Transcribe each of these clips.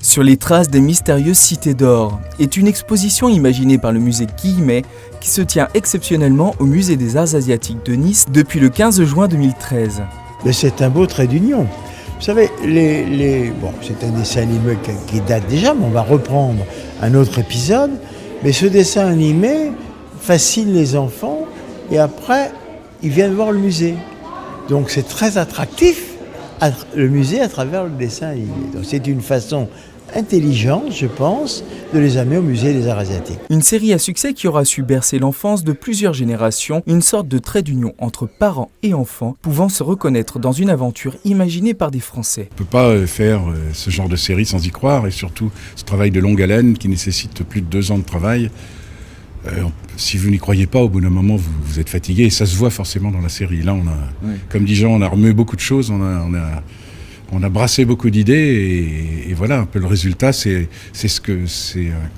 Sur les traces des mystérieuses cités d'or est une exposition imaginée par le musée Guillemet qui se tient exceptionnellement au musée des Arts Asiatiques de Nice depuis le 15 juin 2013. Mais c'est un beau trait d'union. Vous savez, bon, c'est un dessin animé qui date déjà, mais on va reprendre un autre épisode. Mais ce dessin animé fascine les enfants et après, ils viennent voir le musée. Donc c'est très attractif, le musée à travers le dessin animé. Donc c'est une façon intelligente, je pense, de les amener au musée des Arts Asiatiques. Une série à succès qui aura su bercer l'enfance de plusieurs générations, une sorte de trait d'union entre parents et enfants, pouvant se reconnaître dans une aventure imaginée par des Français. On ne peut pas faire ce genre de série sans y croire, et surtout ce travail de longue haleine qui nécessite plus de 2 ans de travail. Si vous n'y croyez pas, au bout d'un moment, vous êtes fatigué, et ça se voit forcément dans la série. Là, comme dit Jean, on a remué beaucoup de choses, on a brassé beaucoup d'idées et voilà, un peu le résultat, c'est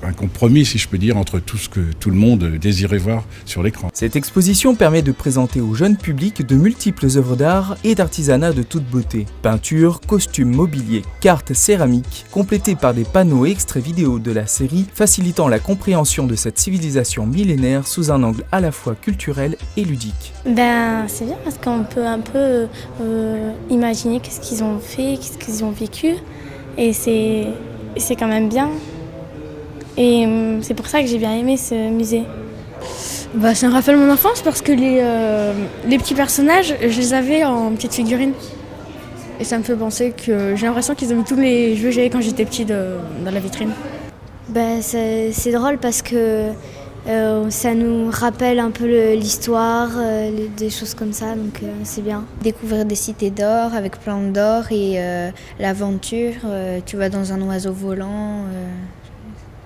un compromis, si je peux dire, entre tout ce que tout le monde désirait voir sur l'écran. Cette exposition permet de présenter au jeune public de multiples œuvres d'art et d'artisanat de toute beauté. Peintures, costumes, mobilier, cartes, céramiques, complétées par des panneaux et extraits vidéo de la série, facilitant la compréhension de cette civilisation millénaire sous un angle à la fois culturel et ludique. C'est bien parce qu'on peut un peu imaginer qu'est-ce qu'ils ont fait, qu'est-ce qu'ils ont vécu, et c'est quand même bien. Et c'est pour ça que j'ai bien aimé ce musée. Ça me rappelle mon enfance parce que les petits personnages, je les avais en petites figurines. Et ça me fait penser que j'ai l'impression qu'ils ont mis tous les jeux que j'avais quand j'étais petit dans la vitrine. C'est drôle parce que ça nous rappelle un peu l'histoire, des choses comme ça, donc c'est bien. Découvrir des cités d'or avec plein d'or et l'aventure, tu vas dans un oiseau volant,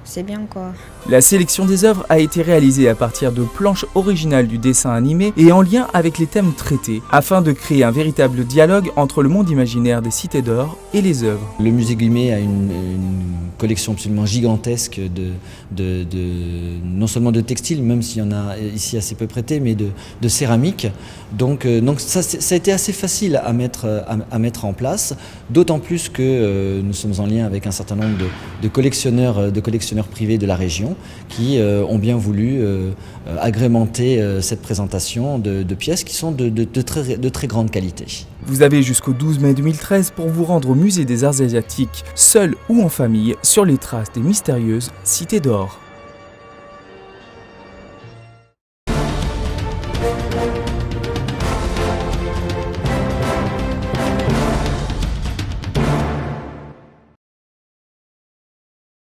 c'est bien quoi. La sélection des œuvres a été réalisée à partir de planches originales du dessin animé et en lien avec les thèmes traités, afin de créer un véritable dialogue entre le monde imaginaire des cités d'or et les œuvres. Le musée Guillemet a une collection absolument gigantesque non seulement de textiles, même s'il y en a ici assez peu prêté, mais de céramique. Donc ça a été assez facile à mettre en place, d'autant plus que nous sommes en lien avec un certain nombre de collectionneurs privés de la région qui ont bien voulu agrémenter cette présentation de pièces qui sont de très grande qualité. Vous avez jusqu'au 12 mai 2013 pour vous rendre au musée des Arts Asiatiques, seul ou en famille, sur les traces des mystérieuses cités d'or.